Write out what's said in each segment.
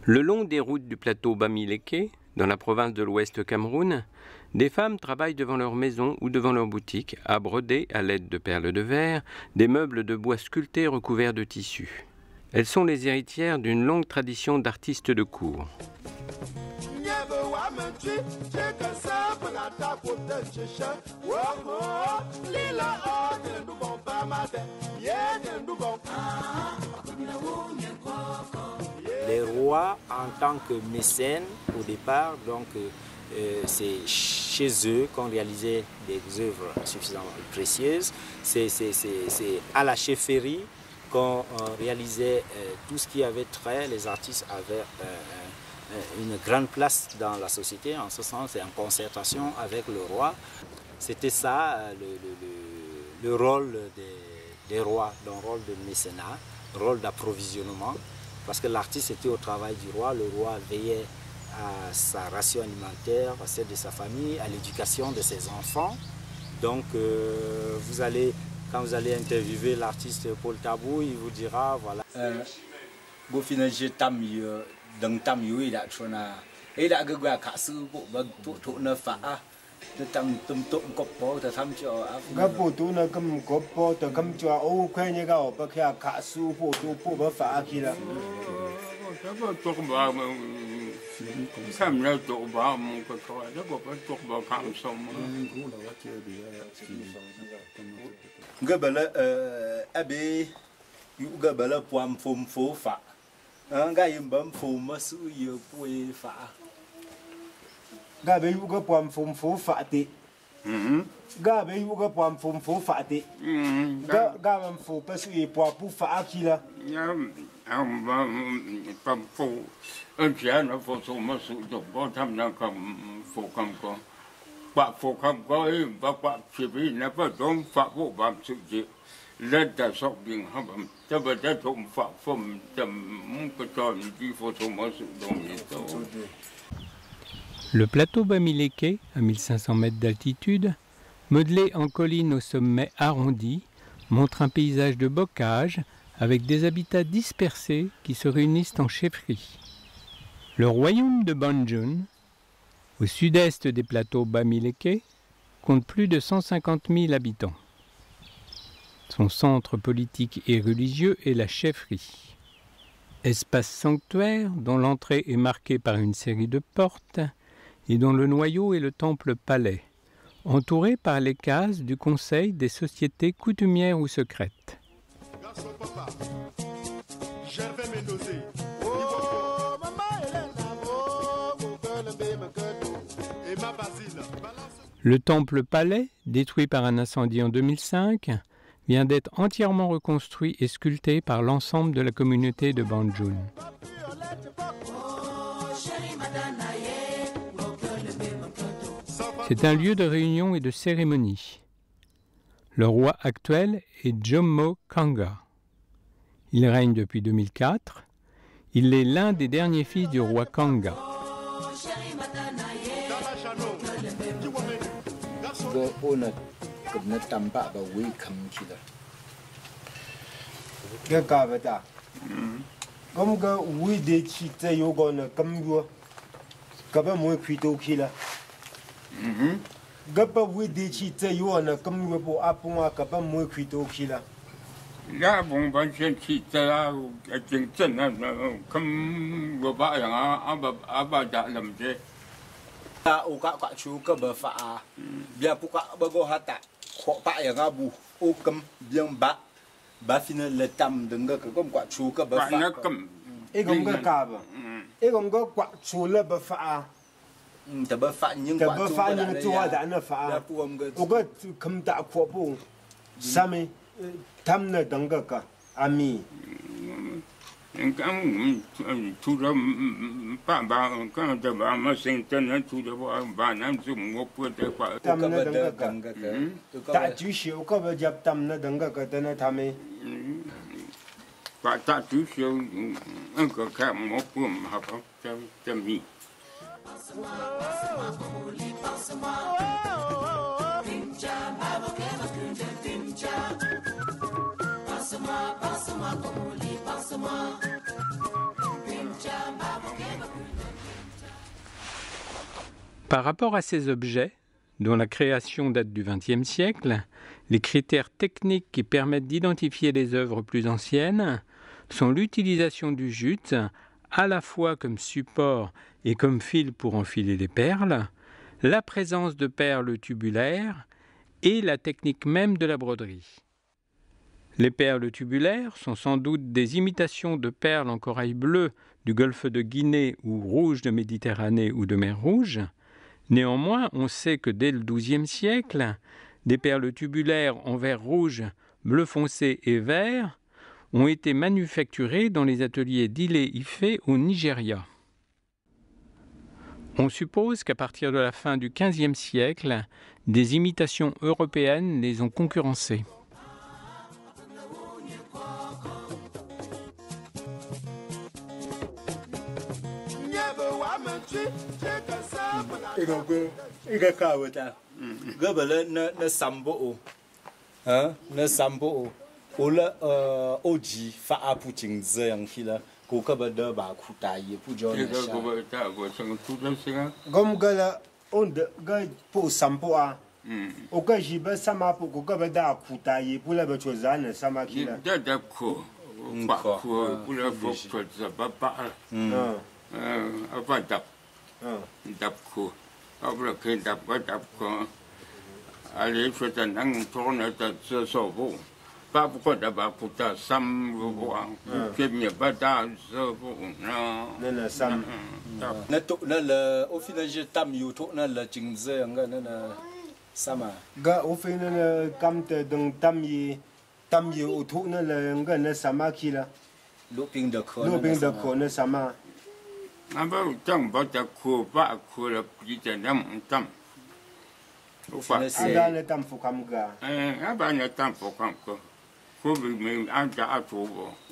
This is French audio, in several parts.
Le long des routes du plateau Bamileke, dans la province de l'Ouest Cameroun, des femmes travaillent devant leur maison ou devant leur boutique à broder, à l'aide de perles de verre, des meubles de bois sculptés recouverts de tissus. Elles sont les héritières d'une longue tradition d'artistes de cour. Les rois, en tant que mécènes, au départ, donc c'est chez eux qu'on réalisait des œuvres suffisamment précieuses. C'est à la chefferie qu'on réalisait tout ce qui avait trait. Les artistes avaient une grande place dans la société, en ce sens, et en concertation avec le roi. C'était ça le rôle des rois, le rôle de mécénat, rôle d'approvisionnement. Parce que l'artiste était au travail du roi, le roi veillait à sa ration alimentaire, à celle de sa famille, à l'éducation de ses enfants. Donc quand vous allez interviewer l'artiste Paul Tabou, il vous dira, voilà. Le plateau Bamileke, à 1500 mètres d'altitude, modelé en colline au sommet arrondi, montre un paysage de bocage avec des habitats dispersés qui se réunissent en chefferie. Le royaume de Banjul, au sud-est des plateaux Bamileke, compte plus de 150 000 habitants. Son centre politique et religieux est la chefferie. Espace sanctuaire dont l'entrée est marquée par une série de portes et dont le noyau est le temple palais, entouré par les cases du Conseil des sociétés coutumières ou secrètes. Le temple palais, détruit par un incendie en 2005, vient d'être entièrement reconstruit et sculpté par l'ensemble de la communauté de Banjul. C'est un lieu de réunion et de cérémonie. Le roi actuel est Jomo Kanga. Il règne depuis 2004. Il est l'un des derniers fils du roi Kanga. Par rapport à ces objets, dont la création date du XXe siècle, les critères techniques qui permettent d'identifier les œuvres plus anciennes sont l'utilisation du jute, à la fois comme support et comme fil pour enfiler les perles, la présence de perles tubulaires et la technique même de la broderie. Les perles tubulaires sont sans doute des imitations de perles en corail bleu du golfe de Guinée ou rouge de Méditerranée ou de mer Rouge. Néanmoins, on sait que dès le XIIe siècle, des perles tubulaires en verre rouge, bleu foncé et vert ont été manufacturées dans les ateliers d'Ile-Ife au Nigeria. On suppose qu'à partir de la fin du XVe siècle, des imitations européennes les ont concurrencées.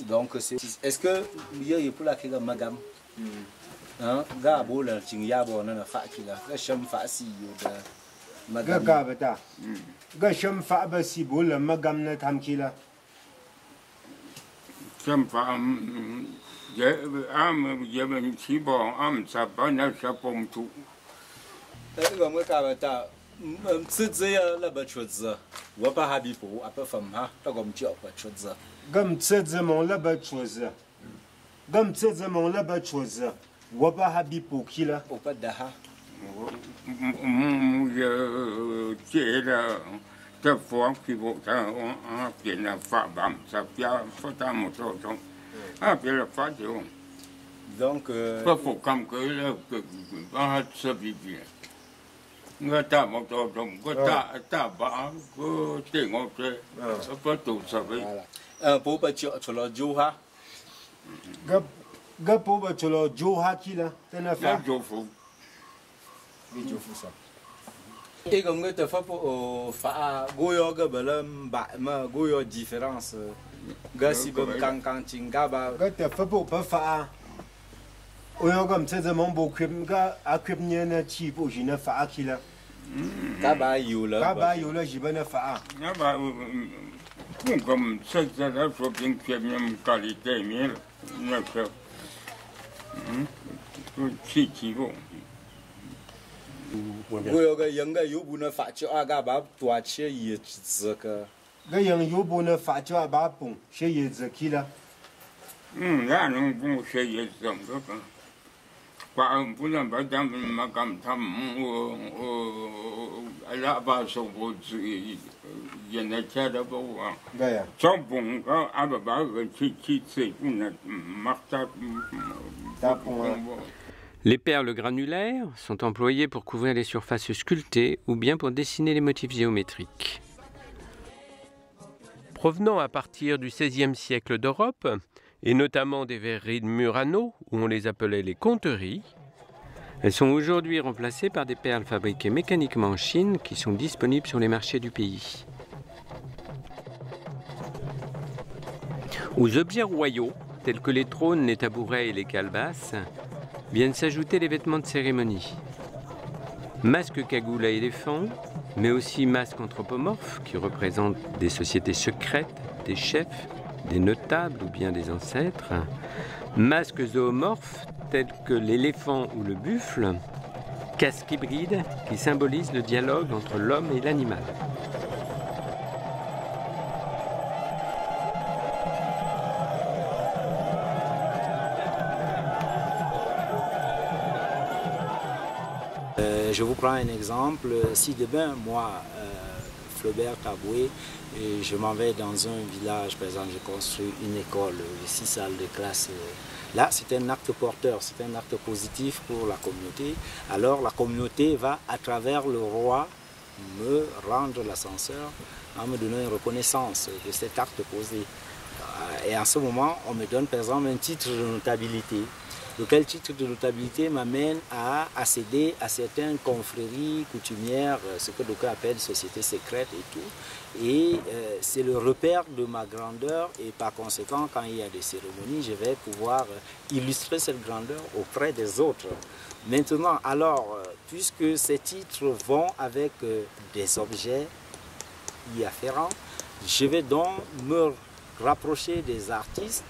Donc, est-ce que il y a pour la kila magam? Gabo la jingya bo na fa kila. Ga sham fa si yo da magam. Ga bata. Ga sham fa ba si bo la magam na tam kila. Sham fa je ben si bo sa ba na sa pom tu. Ga mo ka bata. 吃这样那不出子，我把哈比布，不分哈，那个唔叫不出子。咁吃这么那不出子，咁吃这么那不出子，我把哈比布去了，我不得哈。这了，这房去不他变了发棒，这边发大木头中，变了发就。Donc. 不服咁佢咧，把吃比比。 nga ta mo to dom ko ta ba ko te ngo te ko tu sa ve po ba cho lo ju ha ga po ba cho lo ju ha ki la te na fa jo fu sa e ko nga te fa po fa go yo ga ba la ba ma go yo différence ga si ba kang ching ga ba ga te fa po ba fa o yo ga mtse ze mon bo kwem ga a kwem nye na chi po ji na fa ki la Kaba yola jibana fa. Kaba comme ça là faut bien qu'il y ait une qualité mieux. D'accord. Chi chi bon. Goyo ga yanga yobu na fa chi aga ba tua che ye zaka. Ga yang yobu na fa chi ba pung che ye zakila. Ya no bon che ye zam ka. Qua不能把咱们嘛干他们拉把手不子原来家的不啊，对呀，从本个阿爸爸个去吃不能马达打工啊。 Les perles granulaires sont employées pour couvrir les surfaces sculptées ou bien pour dessiner les motifs géométriques. Provenant à partir du XVIe siècle d'Europe, et notamment des verreries de Murano, où on les appelait les conteries, elles sont aujourd'hui remplacées par des perles fabriquées mécaniquement en Chine qui sont disponibles sur les marchés du pays. Aux objets royaux, tels que les trônes, les tabourets et les calebasses, viennent s'ajouter les vêtements de cérémonie. Masques cagoule à éléphant, mais aussi masques anthropomorphes qui représentent des sociétés secrètes, des chefs, des notables ou bien des ancêtres. Masques zoomorphes tels que l'éléphant ou le buffle. Casques hybrides qui symbolisent le dialogue entre l'homme et l'animal. Je vous prends un exemple. Si demain, moi, Flaubert Taboué, je m'en vais dans un village, par exemple, je construis une école, 6 salles de classe. Là, c'est un acte porteur, c'est un acte positif pour la communauté. Alors, la communauté va, à travers le roi, me rendre l'ascenseur en me donnant une reconnaissance de cet acte posé. Et en ce moment, on me donne, par exemple, un titre de notabilité. Lequel titre de notabilité m'amène à accéder à certaines confréries coutumières, ce que d'aucuns appellent sociétés secrètes et tout. Et c'est le repère de ma grandeur et par conséquent, quand il y a des cérémonies, je vais pouvoir illustrer cette grandeur auprès des autres. Maintenant, alors, puisque ces titres vont avec des objets y afférents, je vais donc me rapprocher des artistes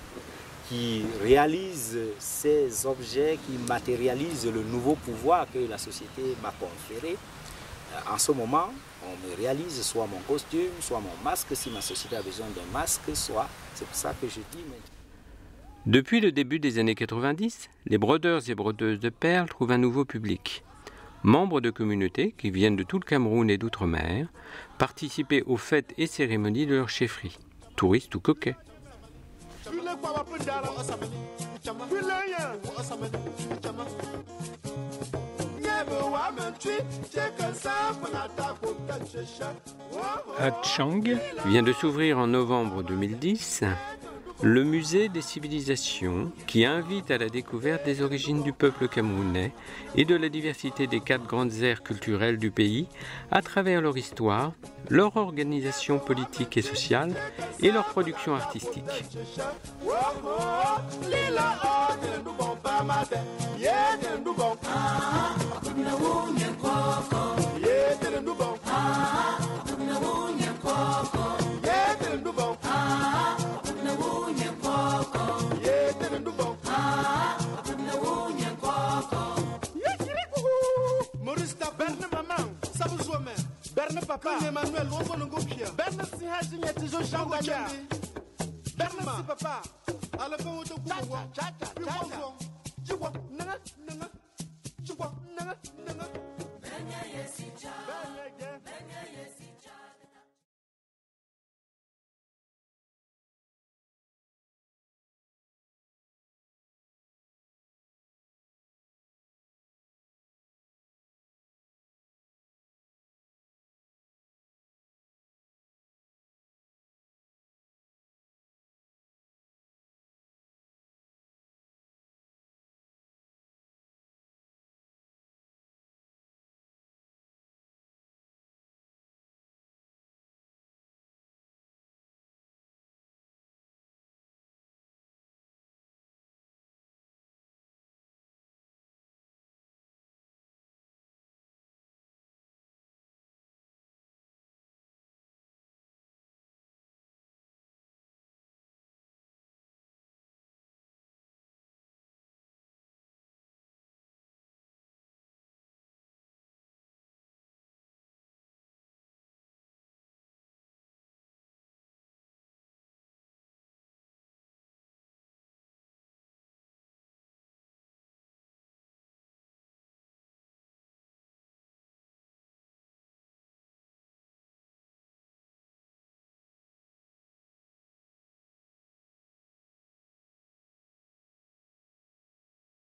qui réalisent ces objets, qui matérialisent le nouveau pouvoir que la société m'a conféré. En ce moment, on me réalise soit mon costume, soit mon masque, si ma société a besoin d'un masque, soit... C'est pour ça que je dis maintenant. Depuis le début des années 90, les brodeurs et brodeuses de perles trouvent un nouveau public. Membres de communautés qui viennent de tout le Cameroun et d'outre-mer, participer aux fêtes et cérémonies de leur chefferie, touristes ou coquets. À Tchang vient de s'ouvrir en novembre 2010 le musée des civilisations qui invite à la découverte des origines du peuple camerounais et de la diversité des 4 grandes aires culturelles du pays à travers leur histoire, leur organisation politique et sociale et leur production artistique. Berne papa, Emmanuel, on va nous copier. Berne si haji nyeti jo shamba ya. Berne si papa, ala fa woto ku wo. Cha cha cha cha. Jiwo nanga nanga.